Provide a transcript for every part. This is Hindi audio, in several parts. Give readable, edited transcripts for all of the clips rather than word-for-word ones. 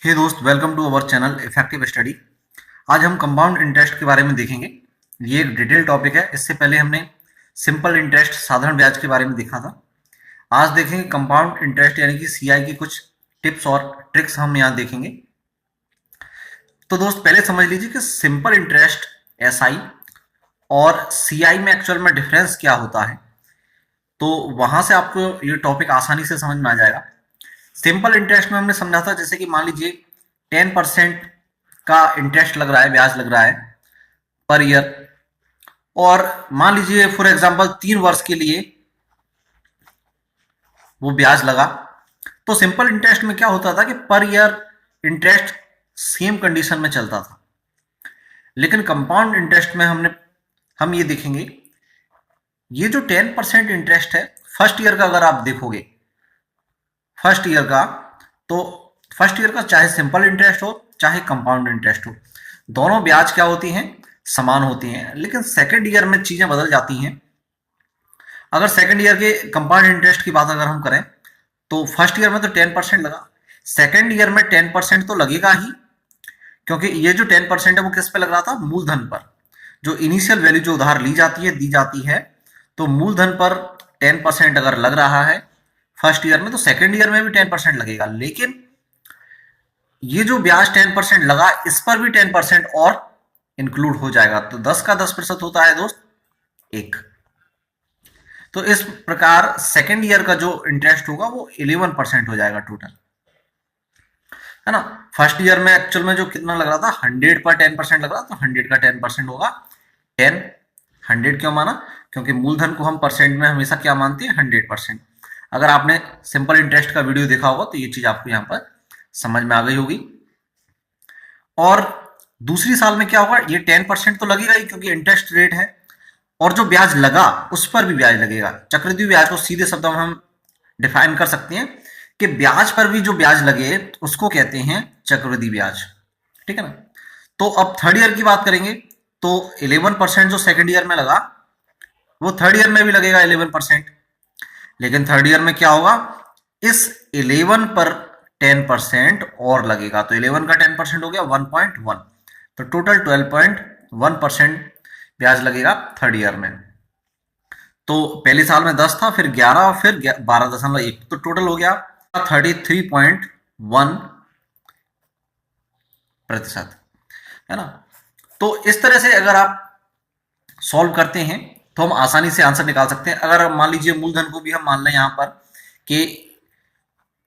हे दोस्त, welcome to our channel effective study. आज हम कंपाउंड इंटरेस्ट के बारे में देखेंगे। ये एक डिटेल टॉपिक है। इससे पहले हमने सिंपल इंटरेस्ट, साधारण ब्याज के बारे में देखा था। आज देखेंगे कंपाउंड इंटरेस्ट यानी कि सीआई की कुछ टिप्स और ट्रिक्स हम यहाँ देखेंगे। तो दोस्त, पहले समझ लीजिए कि सिंपल इंटरेस्ट एसआई और सीआई में एक्चुअल में डिफरेंस क्या होता है। तो वहां से आपको ये टॉपिक आसानी से समझ में आ जाएगा। सिंपल इंटरेस्ट में हमने समझा था, जैसे कि मान लीजिए 10% का इंटरेस्ट लग रहा है, ब्याज लग रहा है पर ईयर, और मान लीजिए फॉर एग्जांपल 3 वर्ष के लिए वो ब्याज लगा। तो सिंपल इंटरेस्ट में क्या होता था कि per year interest same condition में चलता था। लेकिन कंपाउंड इंटरेस्ट में हम ये देखेंगे, ये जो 10% इंटरेस्ट है फर्स्ट ईयर का, अगर आप देखोगे फर्स्ट ईयर का, तो फर्स्ट ईयर का चाहे सिंपल इंटरेस्ट हो चाहे कंपाउंड इंटरेस्ट हो, दोनों ब्याज क्या होती हैं, समान होती हैं। लेकिन सेकंड ईयर में चीजें बदल जाती हैं। अगर सेकंड ईयर के कंपाउंड इंटरेस्ट की बात अगर हम करें, तो फर्स्ट ईयर में तो 10% लगा, सेकंड ईयर में 10% तो लगेगा ही, क्योंकि ये जो 10% है वो किस पे लग रहा था, मूलधन पर। जो इनिशियल वैल्यू जो उधार ली जाती है, दी जाती है, तो मूलधन पर 10% अगर लग रहा है फर्स्ट ईयर में, तो सेकंड ईयर में भी 10% लगेगा। लेकिन ये जो ब्याज 10% लगा, इस पर भी 10% और इंक्लूड हो जाएगा। तो 10 का 10% होता है दोस्त 1। तो इस प्रकार सेकंड ईयर का जो इंटरेस्ट होगा वो 11% हो जाएगा टोटल, है ना। फर्स्ट ईयर में एक्चुअल में जो कितना लग रहा था, 100 पर 10% लग रहा, तो 100 का 10% होगा 10। 100 क्यों माना, क्योंकि मूलधन को हम परसेंट में हमेशा क्या मानते हैं, 100%। अगर आपने सिंपल इंटरेस्ट का वीडियो देखा होगा तो ये चीज आपको यहाँ पर समझ में आ गई होगी। और दूसरी साल में क्या होगा, ये 10% तो लगेगा ही क्योंकि इंटरेस्ट रेट है, और जो ब्याज लगा उस पर भी ब्याज लगेगा। चक्रवृद्धि ब्याज को सीधे शब्दों में हम डिफाइन कर सकते हैं कि ब्याज पर भी जो ब्याज लगे उसको कहते हैं चक्रवृद्धि ब्याज, ठीक है ना। तो अब थर्ड ईयर की बात करेंगे, तो 11% जो सेकंड ईयर में लगा वो थर्ड ईयर में भी लगेगा 11%। लेकिन थर्ड ईयर में क्या होगा, इस 11 पर 10% और लगेगा, तो 11 का 10% हो गया 1.1, तो टोटल 12.1% ब्याज लगेगा थर्ड ईयर में। तो पहले साल में 10 था, फिर 11, फिर 12.1, तो टोटल हो गया 33.1%, है ना। तो इस तरह से अगर आप सॉल्व करते हैं तो हम आसानी से आंसर निकाल सकते हैं। अगर मान लीजिए मूलधन को भी हम मान लें यहां पर कि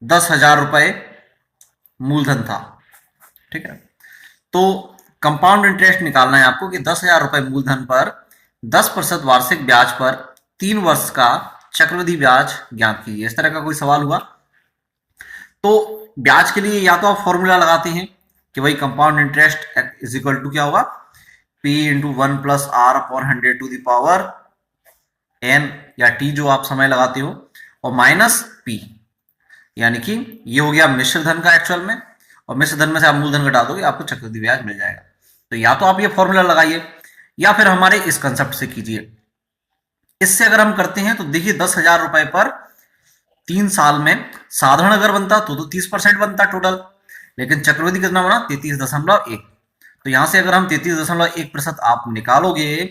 10,000 रुपए मूलधन था, ठीक है। तो कंपाउंड इंटरेस्ट निकालना है आपको कि 10,000 रुपए मूलधन पर 10% वार्षिक ब्याज पर 3 वर्ष का चक्रवृद्धि ब्याज ज्ञात कीजिए। इस तरह का कोई सवाल हुआ तो ब्याज के लिए या तो आप फॉर्मूला लगाते हैं कि भाई compound interest is equal to क्या होगा, P इंटू 1+R/100 या T जो आप समय लगाते हो, और माइनस P, यानी कि ये हो गया मिश्र धन का एक्चुअल में, और मिश्र धन में से आप मूलधन घटा दोगे, आपको चक्रवृद्धि ब्याज मिल जाएगा। तो या तो आप ये फॉर्मूला लगाइए या फिर हमारे इस कंसेप्ट से कीजिए। इससे अगर हम करते हैं तो देखिए 10,000 रुपए पर 3 साल में साधारण अगर बनता तो 30% बनता टोटल, लेकिन चक्रवृद्धि कितना बना, 33.1। तो यहां से अगर हम 33.1% आप निकालोगे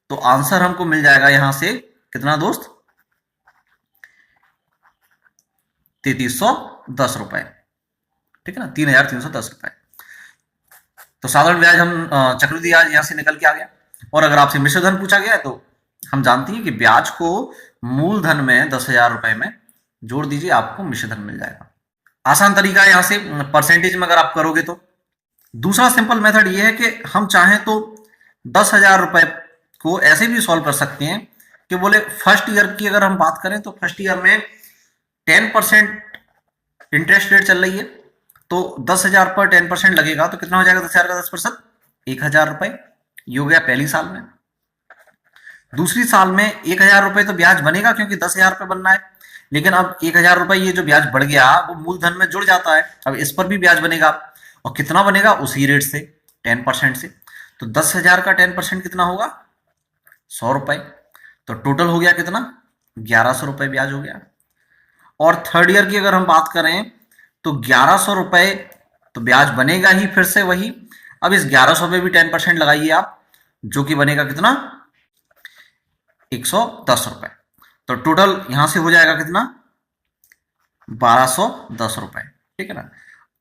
तो आंसर हमको मिल जाएगा यहां से कितना दोस्त, 3310 रुपए, ठीक है ना, 3,310 रुपए। तो साधारण ब्याज हम चक्रवृद्धि ब्याज यहां से निकल के आ गया। और अगर आपसे मिश्र धन पूछा गया तो हम जानते हैं कि ब्याज को मूलधन में 10,000 रुपए में जोड़ दीजिए, आपको मिश्र धन मिल जाएगा। आसान तरीका है यहां से परसेंटेज में अगर आप करोगे तो। दूसरा सिंपल मेथड ये है कि हम चाहें तो 10,000 रुपए को ऐसे भी सॉल्व कर सकते हैं कि बोले फर्स्ट ईयर की अगर हम बात करें तो फर्स्ट ईयर में 10% इंटरेस्ट रेट चल रही है, तो 10,000 पर 10% लगेगा तो कितना हो जाएगा, 10,000 का 10%, 1,000 रुपए। ये हो गया पहली साल में। दूसरी साल में 1,000 रुपए तो ब्याज बनेगा क्योंकि 10,000 रुपए बनना है, लेकिन अब 1,000 रुपए ये जो ब्याज बढ़ गया वो मूलधन में जुड़ जाता है, अब इस पर भी ब्याज बनेगा, और कितना बनेगा, उसी रेट से 10% से। तो 10,000 का 10% कितना होगा, 100 रुपए। तो टोटल हो गया कितना, 1,100 रुपए ब्याज हो गया। और थर्ड ईयर की अगर हम बात करें तो 1,100 रुपए तो ब्याज बनेगा ही फिर से वही। अब इस 1100 में भी 10% लगाइए आप, जो कि बनेगा कितना, 110 रुपए। तो टोटल यहां से हो जाएगा कितना, 1210 रुपए, ठीक है ना।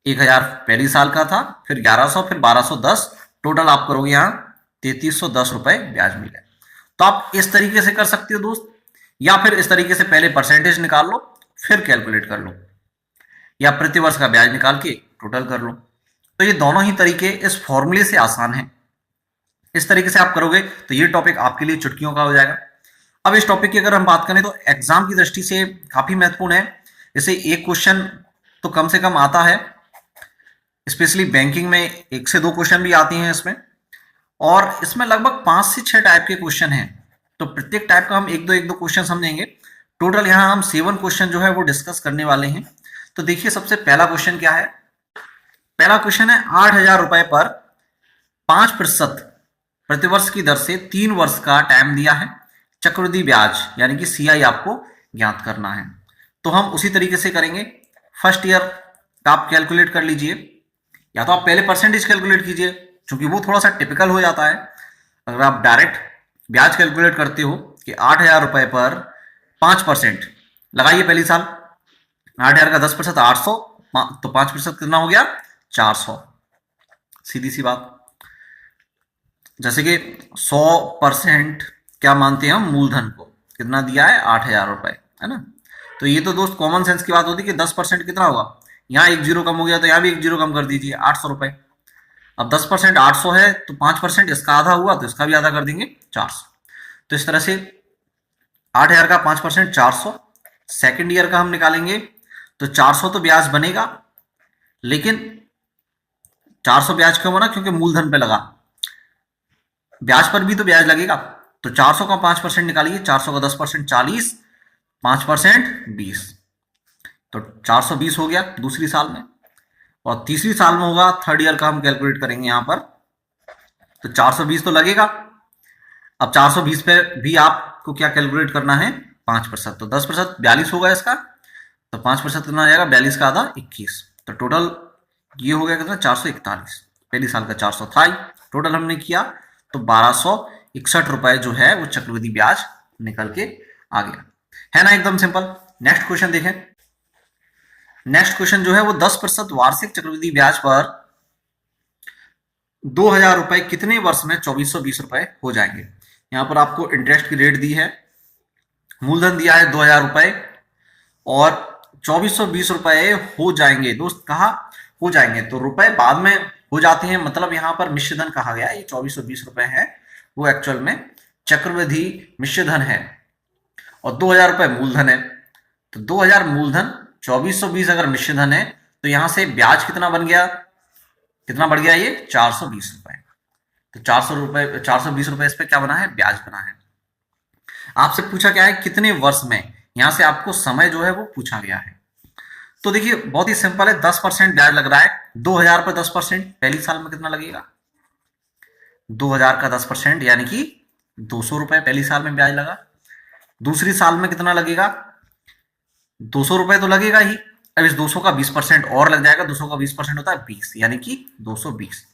1000 पहली साल का था, फिर 1100, फिर 1210, टोटल आप करोगे यहाँ 3310 रुपए ब्याज मिल गया। तो आप इस तरीके से कर सकते हो दोस्त, या फिर इस तरीके से पहले परसेंटेज निकाल लो फिर कैलकुलेट कर लो, या प्रति वर्ष का ब्याज निकाल के टोटल कर लो। तो ये दोनों ही तरीके इस फॉर्मूले से आसान है। इस तरीके से आप करोगे तो ये टॉपिक आपके लिए चुटकियों का हो जाएगा। अब इस टॉपिक की अगर हम बात करें तो एग्जाम की दृष्टि से काफी महत्वपूर्ण है। जैसे एक क्वेश्चन तो कम से कम आता है, स्पेशली बैंकिंग में 1 से 2 क्वेश्चन भी आती हैं इसमें, और इसमें लगभग 5 से 6 टाइप के क्वेश्चन हैं। तो प्रत्येक टाइप का हम एक दो क्वेश्चन समझेंगे। टोटल यहाँ हम 7 क्वेश्चन जो है वो डिस्कस करने वाले हैं। तो देखिए सबसे पहला क्वेश्चन क्या है। पहला क्वेश्चन है 8000 रुपए पर 5% प्रतिवर्ष की दर से 3 वर्ष का टाइम दिया है, चक्रवृद्धि ब्याज यानी कि सीआई आपको ज्ञात करना है। तो हम उसी तरीके से करेंगे। फर्स्ट ईयर का आप कैलकुलेट कर लीजिए, या तो आप पहले परसेंटेज कैलकुलेट कीजिए, क्योंकि वो थोड़ा सा टिपिकल हो जाता है। अगर आप डायरेक्ट ब्याज कैलकुलेट करते हो कि 8000 रुपए पर 5% लगाइए पहली साल, 8000 का 10% 800, तो 5% कितना हो गया, 400। सीधी सी बात। जैसे कि 100% क्या मानते हैं हम, मूलधन को कितना दिया है, 8000 रुपए, है ना। तो ये तो दोस्त कॉमन सेंस की बात होती है कि 10% कितना होगा, यहाँ एक जीरो कम हो गया तो यहाँ भी एक जीरो कम कर दीजिए, 800 रुपए। अब 10% 800 है, तो 5% इसका आधा हुआ तो इसका भी आधा कर देंगे, 400। तो इस तरह से 8000 का 5% 400। सेकेंड ईयर का हम निकालेंगे तो 400 तो ब्याज बनेगा, लेकिन 400 ब्याज क्यों बना, क्योंकि मूलधन पे लगा, ब्याज पर भी तो ब्याज लगेगा। तो 400 का 5% निकालिए, 400 का 10% 40, 5% 20, तो 420 हो गया दूसरी साल में। और तीसरी साल में होगा, थर्ड ईयर का हम कैलकुलेट करेंगे यहां पर, तो 420 तो लगेगा। अब 420 पे भी आपको क्या कैलकुलेट करना है, 5%। तो 10% 42 होगा इसका, तो 5% कितना आ जाएगा, 42 का आधा 21। तो टोटल ये हो गया कितना, 441। पहली साल का 400 था ही, टोटल हमने किया तो 1261 रुपए जो है वो चक्रवृद्धि ब्याज निकल के आ गया, है ना, एकदम सिंपल। नेक्स्ट क्वेश्चन देखें। नेक्स्ट क्वेश्चन जो है वो 10% वार्षिक चक्रवृद्धि ब्याज पर 2000 रुपए कितने वर्ष में 2420 रुपए हो जाएंगे। यहां पर आपको इंटरेस्ट की रेट दी है, मूलधन दिया है 2000 रुपए, और 2420 रुपए हो जाएंगे। दोस्त कहा हो जाएंगे, तो रुपए बाद में हो जाते हैं, मतलब यहां पर मिश्रधन कहा गया है। ये 2420 रुपए है वो एक्चुअल में चक्रवृद्धि मिश्रधन है, और 2000 रुपए मूलधन है। तो 2000 मूलधन, 2420 अगर मिश्रधन है, तो यहां से ब्याज कितना बन गया, कितना बढ़ गया, ये 420 रुपए। तो 420 रुपए इस पे क्या बना है, ब्याज बना है। आपसे पूछा क्या है, कितने वर्ष में, यहां से आपको समय जो है वो पूछा गया है। तो देखिए बहुत ही सिंपल है, 10% ब्याज लग रहा है। 2000 पर 10%, पहली साल में कितना लगेगा, 2000 का 10% यानी कि 200 रुपए पहली साल में ब्याज लगा। दूसरी साल में कितना लगेगा, 200 रुपए तो लगेगा ही। अब इस 200 का 20% और लग जाएगा, 200 का 20% होता है 20, यानी कि 220।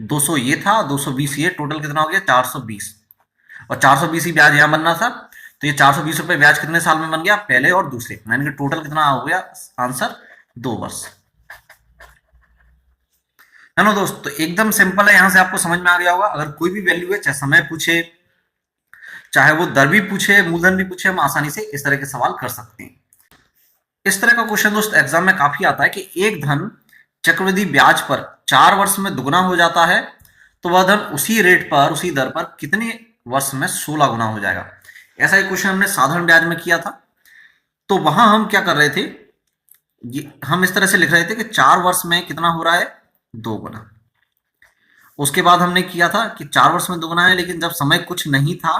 200 ये था, 220 ये, टोटल कितना हो गया, 420। और 420 ही ब्याज यहां बनना था, तो ये 420 रुपए ब्याज कितने साल में बन गया, पहले और दूसरे, यानी कि टोटल कितना हो गया, आंसर 2 वर्ष, है ना दोस्त। तो एकदम सिंपल है, यहां से आपको समझ में आ गया होगा। अगर कोई भी वैल्यू है, चाहे समय पूछे, चाहे वो दर भी पूछे, मूलधन भी पूछे, हम आसानी से इस तरह के सवाल कर सकते हैं। इस तरह का क्वेश्चन दोस्त एग्जाम में काफी आता है कि एक धन चक्रवृद्धि ब्याज पर 4 वर्ष में दुगना हो जाता है, तो वह धन उसी रेट पर, उसी दर पर कितने वर्ष में 16 गुना हो जाएगा। ऐसा एक क्वेश्चन हमने साधारण ब्याज में किया था। तो वहां हम क्या कर रहे थे, हम इस तरह से लिख रहे थे कि 4 वर्ष में कितना हो रहा है, 2 गुना। उसके बाद हमने किया था कि 4 वर्ष में 2 गुना है, लेकिन जब समय कुछ नहीं था,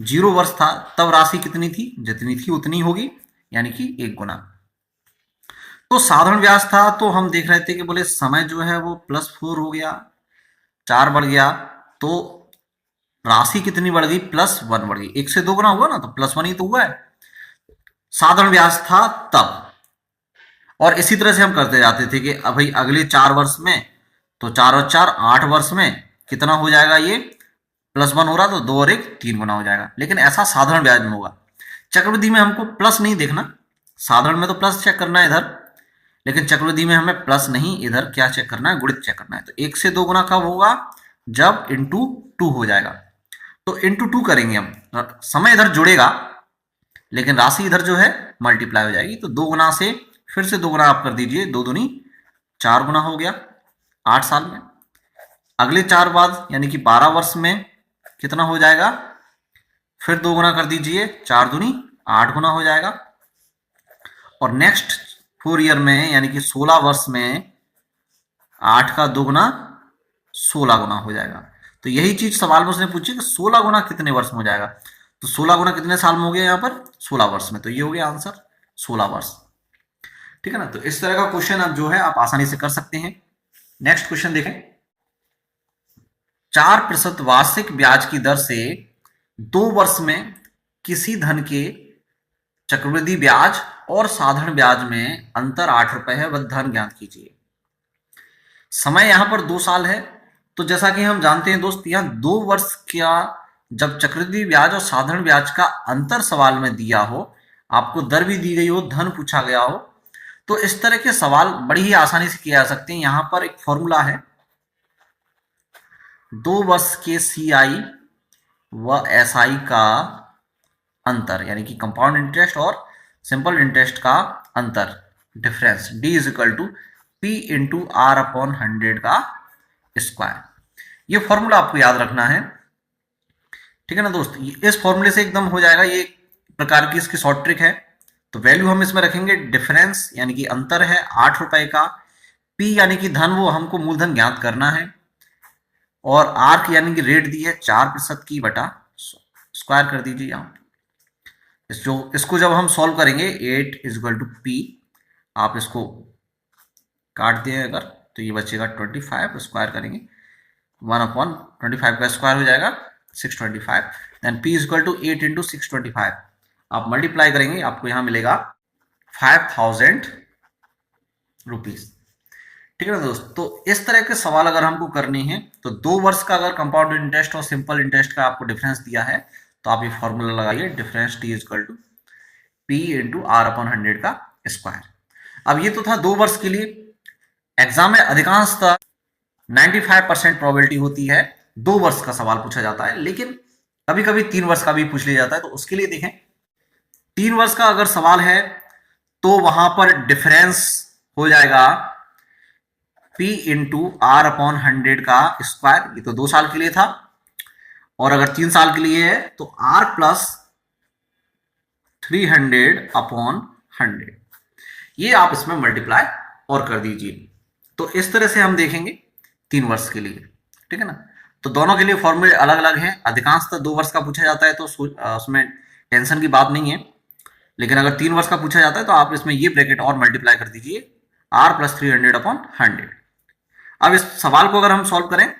0 वर्ष था, तब राशि कितनी थी, जितनी थी उतनी होगी, यानी कि 1 गुना। तो साधारण ब्याज था, तो हम देख रहे थे कि बोले समय जो है वो +4 हो गया, 4 बढ़ गया, तो राशि कितनी बढ़ गई, +1 बढ़ गई। 1 से 2 गुना हुआ ना, तो +1 ही तो हुआ है। साधारण ब्याज था तब। और इसी तरह से हम करते जाते थे कि अब भाई अगले 4 वर्ष में, तो 4 और 4 8 वर्ष में कितना हो जाएगा, ये +1 हो रहा तो 2 और 1 3 गुना हो जाएगा। लेकिन ऐसा साधारण ब्याज में होगा। चक्रवृद्धि में हमको प्लस नहीं देखना, साधारण में तो प्लस चेक करना है इधर, लेकिन चक्रवृद्धि में हमें प्लस नहीं, इधर क्या चेक करना है, गुणित चेक करना है। तो 1 से 2 गुना कब होगा, जब इंटू 2 हो जाएगा। तो इंटू 2 करेंगे हम, समय इधर जुड़ेगा लेकिन राशि इधर जो है मल्टीप्लाई हो जाएगी। तो 2 गुना से फिर से 2 गुना आप कर दीजिए, 2 दूनी 4 गुना हो गया 8 साल में। अगले 4 बाद यानी कि 12 वर्ष में कितना हो जाएगा, फिर 2 गुना कर दीजिए, 4 दूनी 8 गुना हो जाएगा। और नेक्स्ट 4 ईयर में यानी कि 16 वर्ष में 8 का 2 गुना 16 गुना हो जाएगा। तो यही चीज सवाल में उसने पूछी कि 16 गुना कितने वर्ष में हो जाएगा। तो 16 गुना कितने साल में हो गया, यहाँ पर 16 वर्ष में। तो ये हो गया आंसर 16 वर्ष। ठीक है ना। तो इस तरह का क्वेश्चन अब जो है आप आसानी से कर सकते हैं। नेक्स्ट क्वेश्चन देखें। 4% वार्षिक ब्याज की दर से 2 वर्ष में किसी धन के चक्रवृद्धि ब्याज और साधारण ब्याज में अंतर 8 रुपए है, वह धन ज्ञात कीजिए। समय यहां पर 2 साल है। तो जैसा कि हम जानते हैं दोस्त, यहां 2 वर्ष का जब चक्रवृद्धि ब्याज और साधारण ब्याज का अंतर सवाल में दिया हो, आपको दर भी दी गई हो, धन पूछा गया हो, तो इस तरह के सवाल बड़ी ही आसानी से किए जा सकते हैं। यहां पर एक फॉर्मूला है, 2 वर्ष के CI व SI का अंतर, यानी कि कंपाउंड इंटरेस्ट और सिंपल इंटरेस्ट का अंतर, difference, D is equal to P into R/100 का स्क्वायर। ये फॉर्मूला आपको याद रखना है। ठीक है ना दोस्त। इस फॉर्मूले से एकदम हो जाएगा, ये प्रकार की इसकी शॉर्ट ट्रिक है। तो वैल्यू हम इसमें रखेंगे, डिफरेंस यानी कि अंतर है 8 रुपए का, P यानी कि धन, वो हमको मूलधन ज्ञात करना है, और R यानी कि रेट दी है 4% की बटा स्क्वायर कर दीजिए यहाँ। इसको जब हम सॉल्व करेंगे 8 इज इक्वल टू P, आप इसको काट दिए अगर तो ये बचेगा 25, स्क्वायर करेंगे 1/25 का स्क्वायर हो जाएगा 625, then P is equal to 8 into 625, आप मल्टीप्लाई करेंगे आपको यहाँ मिलेगा 5000 रुपीज। ठीक है ना दोस्त। तो इस तरह के सवाल अगर हमको करने हैं तो 2 वर्ष का अगर कंपाउंड इंटरेस्ट और सिंपल इंटरेस्ट का आपको डिफरेंस दिया है तो आप ये फॉर्मूला लगाइए, difference T is equal to P into R/100 का स्क्वायर। अब ये तो था 2 वर्ष के लिए। एग्जाम में अधिकांशतः 95% प्रोबेबिलिटी होती है 2 वर्ष का सवाल पूछा जाता है, लेकिन कभी कभी 3 वर्ष का भी पूछ लिया जाता है। तो उसके लिए देखें, 3 वर्ष का अगर सवाल है तो वहां पर डिफरेंस हो जाएगा P इंटू R/100 का स्क्वायर, ये तो 2 साल के लिए था। और अगर 3 साल के लिए है तो R प्लस 300/100, ये आप इसमें मल्टीप्लाई और कर दीजिए। तो इस तरह से हम देखेंगे 3 वर्ष के लिए। ठीक है ना। तो दोनों के लिए फॉर्मूले अलग अलग हैं। अधिकांशतः 2 वर्ष का पूछा जाता है तो उसमें टेंशन की बात नहीं है, लेकिन अगर 3 वर्ष का पूछा जाता है तो आप इसमें ये ब्रैकेट और मल्टीप्लाई कर दीजिए, R प्लस 300/100। अब इस सवाल को अगर हम सॉल्व करें,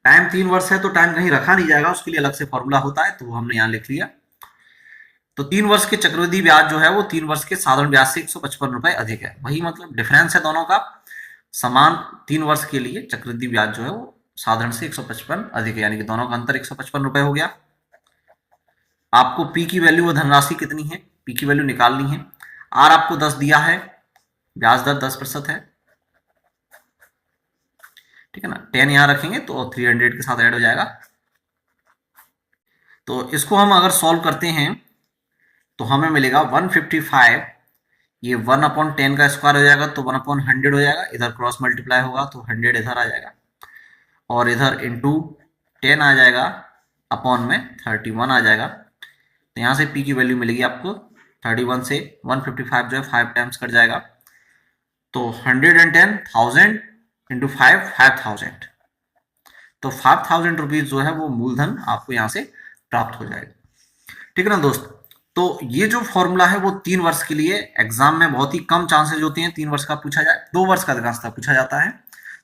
टाइम 3 वर्ष है तो टाइम कहीं रखा नहीं जाएगा, उसके लिए अलग से फॉर्मूला होता है, तो वो हमने यहां लिख लिया। तो 3 वर्ष के चक्रवृद्धि ब्याज जो है वो 3 वर्ष के साधारण ब्याज से 155 रुपए अधिक है। वही मतलब डिफरेंस है दोनों का समान। 3 वर्ष के लिए चक्रवृद्धि ब्याज जो है वो साधारण से 155 अधिक है, यानी कि दोनों का अंतर 155 रुपए हो गया। आपको P की वैल्यू व धनराशि कितनी है, P की वैल्यू निकालनी है। R आपको 10 दिया है, ब्याज दर 10% है। ठीक है ना। 10 यहां रखेंगे तो 300 के साथ ऐड हो जाएगा। तो इसको हम अगर सॉल्व करते हैं तो हमें मिलेगा 155, ये 1/10 का स्क्वायर हो जाएगा तो 1/100 हो जाएगा, इधर क्रॉस मल्टीप्लाई होगा तो 100 इधर आ जाएगा, और इधर इंटू 10 आ जाएगा, अपॉन में 31 आ जाएगा। तो यहाँ से P की वैल्यू मिलेगी आपको 31 से 155 जो है 5 टाइम्स कट जाएगा, तो 110,000 इंटू 5,000, तो 5,000 रुपीज जो है वो मूलधन आपको यहाँ से प्राप्त हो जाएगा। ठीक है ना दोस्त। तो ये जो फॉर्मूला है वो 3 वर्ष के लिए एग्जाम में बहुत ही कम चांसेस होती हैं 3 वर्ष का पूछा जाए, 2 वर्ष का अधिकांशतः पूछा जाता है।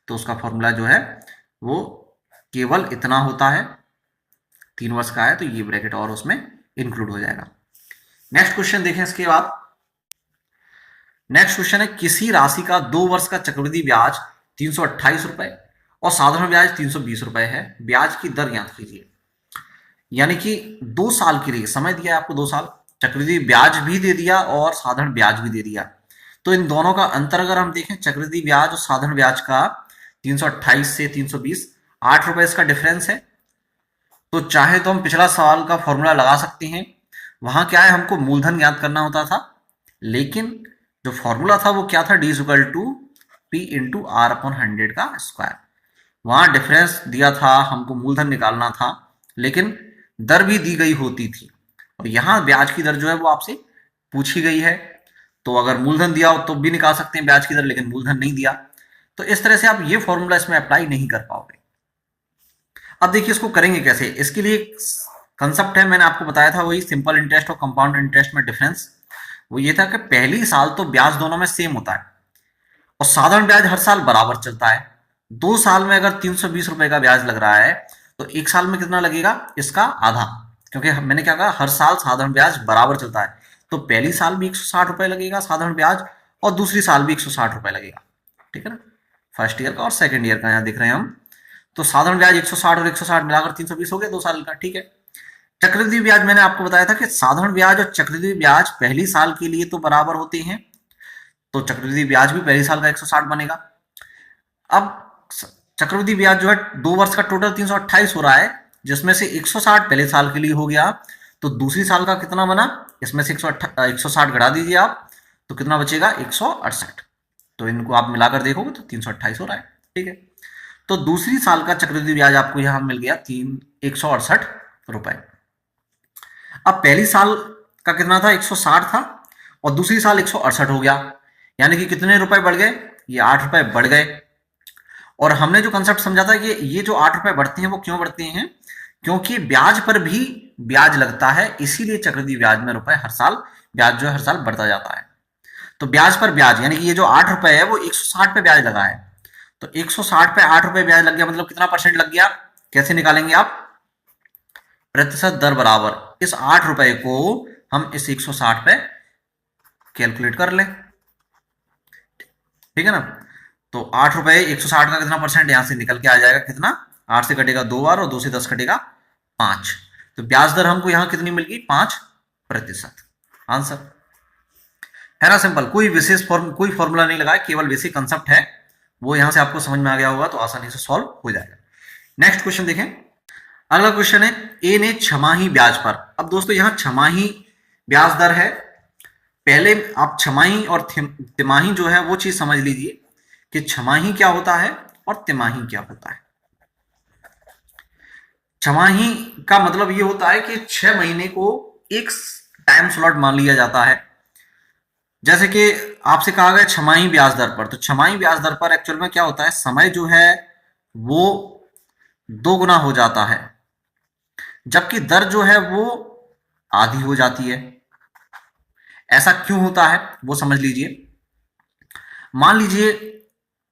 तो उसका फॉर्मूला जो है वो केवल इतना होता है, 3 वर्ष का है तो ये ब्रैकेट और उसमें इंक्लूड हो जाएगा। नेक्स्ट क्वेश्चन देखें इसके बाद। नेक्स्ट क्वेश्चन है, किसी राशि का 2 वर्ष का चक्रवृद्धि ब्याज 328 रुपए और साधारण ब्याज 320 रुपए है, ब्याज की दर ज्ञात कीजिए। यानी कि 2 साल के लिए समय दिया है आपको, 2 साल, चक्रवृद्धि ब्याज भी दे दिया और साधारण ब्याज भी दे दिया। तो इन दोनों का अंतर अगर हम देखें, चक्रवृद्धि ब्याज और साधारण ब्याज का 328 से 320, 8 रुपए इसका डिफरेंस है। तो चाहे तो हम पिछला साल का फॉर्मूला लगा सकते हैं, वहां क्या है, हमको मूलधन ज्ञात करना होता था, लेकिन जो फॉर्मूला था वो क्या था, D equal to P into R upon 100 का स्क्वायर। वहां डिफरेंस दिया था, हमको मूलधन निकालना था, लेकिन दर भी दी गई होती थी। और यहां ब्याज की दर जो है वो आपसे पूछी गई है, तो अगर मूलधन दिया हो तो भी निकाल सकते हैं ब्याज की दर, लेकिन मूलधन नहीं दिया, तो इस तरह से आप ये फॉर्मूला इसमें अप्लाई नहीं कर पाओगे। अब देखिए इसको करेंगे कैसे, इसके लिए कंसेप्ट है, मैंने आपको बताया था, वही सिंपल इंटरेस्ट और कंपाउंड इंटरेस्ट में डिफरेंस वो ये था कि पहली साल तो ब्याज दोनों में सेम होता है और साधारण ब्याज हर साल बराबर चलता है। 2 साल में अगर 320 रुपए का ब्याज लग रहा है तो 1 साल में कितना लगेगा, इसका आधा, क्योंकि मैंने क्या कहा, हर साल साधारण ब्याज बराबर चलता है। तो पहली साल भी 160 रुपए लगेगा साधारण ब्याज और दूसरी साल भी 160 रुपए लगेगा, ठीक है ना, फर्स्ट ईयर का और सेकेंड ईयर का यहाँ दिख रहे हैं हम। तो साधारण ब्याज 160 और 160 मिलाकर 320 हो गया 2 साल का, ठीक है। चक्रवृद्धि ब्याज मैंने आपको बताया था कि साधारण ब्याज और चक्रवृद्धि ब्याज पहली साल के लिए तो बराबर होते हैं, तो चक्रवृद्धि ब्याज भी पहली साल का 160 बनेगा। अब चक्रवृद्धि ब्याज जो है 2 वर्ष का टोटल 328 हो रहा है, जिसमें से 160 पहले साल के लिए हो गया, तो दूसरी साल का कितना बना, इसमें से 160 घटा दीजिए आप, तो कितना बचेगा, 168। तो इनको आप मिलाकर देखोगे तो 328 हो रहा है, ठीक है। तो दूसरी साल का चक्रवृद्धि ब्याज आपको यहां मिल गया 168 रुपए। अब पहली साल का कितना था, 160 था और दूसरी साल 168 हो गया, यानी कि कितने रुपए बढ़ गए, ये 8 रुपए बढ़ गए। और हमने जो कंसेप्ट समझा था कि ये जो 8 रुपए बढ़ते हैं वो क्यों बढ़ते हैं, क्योंकि ब्याज पर भी ब्याज लगता है, इसीलिए चक्रवृद्धि ब्याज में रुपए हर साल, ब्याज जो है हर साल बढ़ता जाता है। तो ब्याज पर ब्याज, यानी कि ये जो 8 रुपए है वो 160 पे ब्याज लगा है, तो 160 पे 8 रुपए ब्याज लग गया, मतलब कितना परसेंट लग गया, कैसे निकालेंगे आप, प्रतिशत दर बराबर इस 8 रुपए को हम इस 160 पे कैलकुलेट कर लें, ठीक है ना। तो 8 रुपए 160 का कितना परसेंट, यहां से निकल के आ जाएगा कितना, 8 से कटेगा 2 बार और 2 से 10 कटेगा 5, तो ब्याज दर हमको यहां कितनी मिल गई, 5%। आंसर है ना, सिंपल, कोई विशेष कोई फॉर्मूला नहीं लगाया, केवल बेसिक कंसेप्ट है, वो यहां से आपको समझ में आ गया होगा तो आसानी से सॉल्व हो जाएगा। नेक्स्ट क्वेश्चन देखें, अगला क्वेश्चन है, ए ने छमाही ब्याज पर, अब दोस्तों यहां छमाही ब्याज दर है, पहले आप छमाही और तिमाही जो है वो चीज समझ लीजिए कि छमाही क्या होता है और तिमाही क्या होता है। छमाही का मतलब ये होता है कि 6 महीने को एक टाइम स्लॉट मान लिया जाता है, जैसे कि आपसे कहा गया छमाही ब्याज दर पर, तो छमाही ब्याज दर पर एक्चुअल में क्या होता है, समय जो है वो 2 गुना हो जाता है, जबकि दर जो है वो आधी हो जाती है। ऐसा क्यों होता है वो समझ लीजिए। मान लीजिए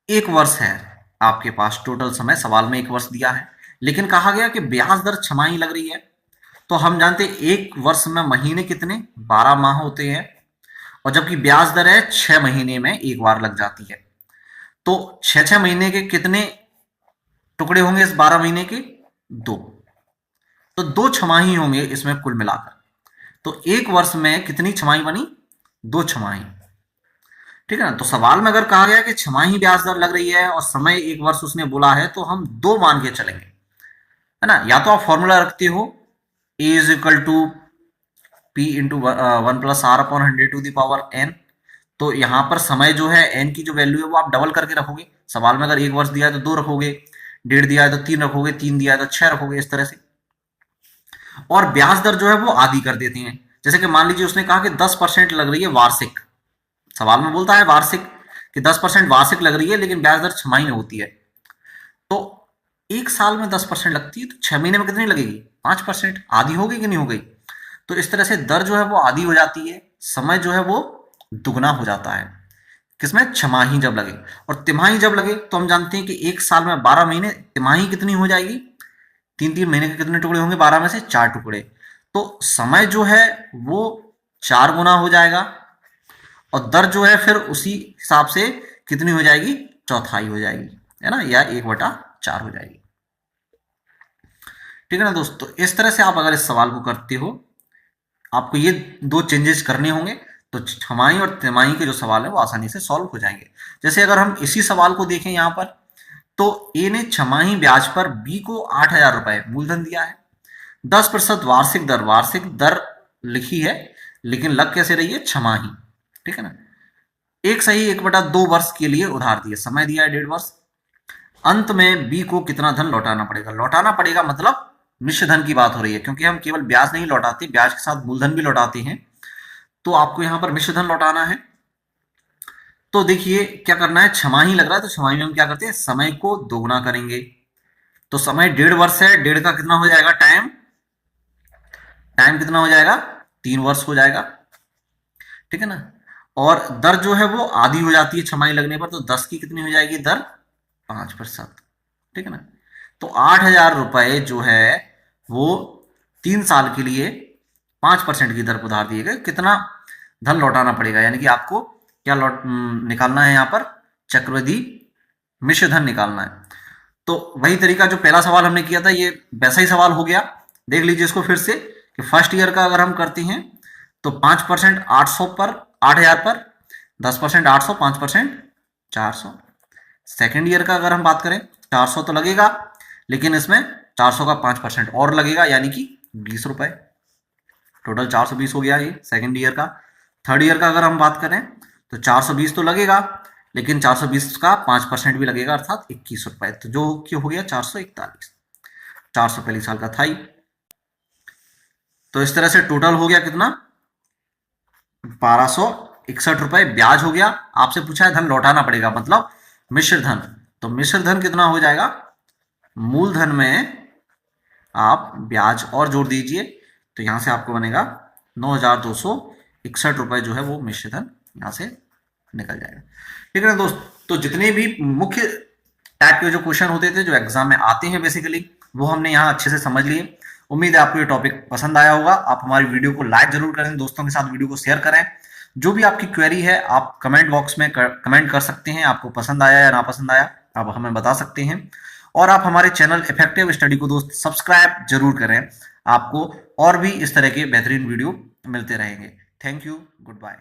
1 वर्ष है आपके पास, टोटल समय सवाल में 1 वर्ष दिया है, लेकिन कहा गया कि ब्याज दर छमाही लग रही है, तो हम जानते हैं 1 वर्ष में महीने कितने, 12 माह होते हैं, और जबकि ब्याज दर है 6 महीने में एक बार लग जाती है, तो 6 महीने के कितने टुकड़े होंगे इस 12 महीने के, 2, तो 2 छमाही होंगे इसमें कुल मिलाकर, तो 1 वर्ष में कितनी छमाही बनी, 2 छमाही, ठीक है ना। तो सवाल में अगर कहा गया कि छमाही ब्याज दर लग रही है और समय 1 वर्ष उसने बोला है, तो हम 2 मान के चलेंगे, है ना। या तो आप फॉर्मूला रखते हो A is equal to P into 1+r/100⁴n, तो यहां पर समय जो है n की जो वैल्यू है वो आप डबल करके रखोगे, सवाल में अगर 1 वर्ष दिया है तो 2 रखोगे, 1.5 दिया है तो 3 रखोगे, 3 दिया है तो 6 रखोगे, इस तरह से। और ब्याज दर जो है वो आधी कर देते हैं, जैसे कि मान लीजिए उसने कहा कि 10% लग रही है वार्षिक, सवाल में बोलता है वार्षिक कि 10% वार्षिक लग रही है, लेकिन ब्याज दर 6 महीने होती है, तो 1 साल में 10% लगती है, तो 6 महीने में कितनी लगेगी, 5%, आधी होगी कि नहीं हो गई। तो इस तरह से दर जो है वो आधी हो जाती है, समय जो है वो दुगना हो जाता है, किसमें, छमाही जब लगे। और तिमाही जब लगे तो हम जानते हैं कि 1 साल में 12 महीने, तिमाही कितनी हो जाएगी, 3-3 महीने के कितने टुकड़े होंगे, 12 में से 4 टुकड़े, तो समय जो है वो 4 गुना हो जाएगा, और दर जो है फिर उसी हिसाब से कितनी हो जाएगी, चौथाई हो जाएगी, है ना, या 1/4 हो जाएगी। ठीक है ना दोस्तों, इस तरह से आप अगर इस सवाल को करते हो, आपको ये 2 चेंजेस करने होंगे, तो छमाही और तिमाही के जो सवाल है वो आसानी से सॉल्व हो जाएंगे। जैसे अगर हम इसी सवाल को देखें यहाँ पर, तो ए ने छमाही ब्याज पर बी को 8,000 रुपए मूलधन दिया है। 10% वार्षिक दर लिखी है, लेकिन लग कैसे रही है, छमाही। ठीक है ना। एक सही 1/2 वर्ष के लिए उधार दिया, समय दिया है 1.5 वर्ष। अंत में बी को कितना धन लौटाना पड़ेगा, लौटाना पड़ेगा मतलब मिश्र धन की बात हो रही है, क्योंकि हम केवल ब्याज नहीं लौटाते, ब्याज के साथ मूलधन भी लौटाते हैं, तो आपको यहां पर मिश्र धन लौटाना है। तो देखिए क्या करना है, छमाही लग रहा है, तो छमाही में हम क्या करते हैं, समय को दोगुना करेंगे। तो समय 1.5 वर्ष है, 1.5 का कितना हो जाएगा, टाइम कितना हो जाएगा, 3 वर्ष हो जाएगा। ठीक है ना। और दर जो है वो आधी हो जाती है छमाही लगने पर, तो 10 की कितनी हो जाएगी दर, 5%। ठीक है ना। तो 8,000 रुपए जो है वो 3 साल के लिए 5% की दर पर उधार दिए गए, कितना धन लौटाना पड़ेगा, यानी कि आपको क्या निकालना है यहाँ पर, चक्रवृद्धि मिश्र धन निकालना है। तो वही तरीका जो पहला सवाल हमने किया था, ये वैसा ही सवाल हो गया। देख लीजिए इसको फिर से, कि फर्स्ट ईयर का अगर हम करते हैं तो 5% 800 पर, 8,000 पर, 10% 800, 5% 400। सेकेंड ईयर का अगर हम बात करें, 400 तो लगेगा, लेकिन इसमें 400 का 5% और लगेगा, यानी कि 20 रुपए। टोटल 420 हो गया ये सेकेंड ईयर का। थर्ड ईयर का अगर हम बात करें तो 420 तो लगेगा, लेकिन 420 का 5% भी लगेगा, अर्थात 21 रुपए, तो जो क्यों हो गया 441। 400 पहली साल का था ही। तो इस तरह से टोटल हो गया कितना, 1261 रुपए ब्याज हो गया। आपसे पूछा है धन लौटाना पड़ेगा, मतलब मिश्र धन, तो मिश्र धन कितना हो जाएगा, मूलधन में आप ब्याज और जोड़ दीजिए, तो यहां से आपको बनेगा 9,261 रुपए जो है वो मिश्र धन यहां से निकल जाएगा। ठीक है ना दोस्त, तो जितने भी मुख्य टाइप के जो क्वेश्चन होते थे जो एग्जाम में आते हैं बेसिकली, वो हमने यहाँ अच्छे से समझ लिए। उम्मीद है आपको ये टॉपिक पसंद आया होगा। आप हमारी वीडियो को लाइक जरूर करें, दोस्तों के साथ वीडियो को शेयर करें। जो भी आपकी क्वेरी है आप कमेंट बॉक्स में कमेंट कर सकते हैं, आपको पसंद आया या ना पसंद आया आप हमें बता सकते हैं। और आप हमारे चैनल इफेक्टिव स्टडी को दोस्त सब्सक्राइब जरूर करें, आपको और भी इस तरह के बेहतरीन वीडियो मिलते रहेंगे। Thank you, good bye.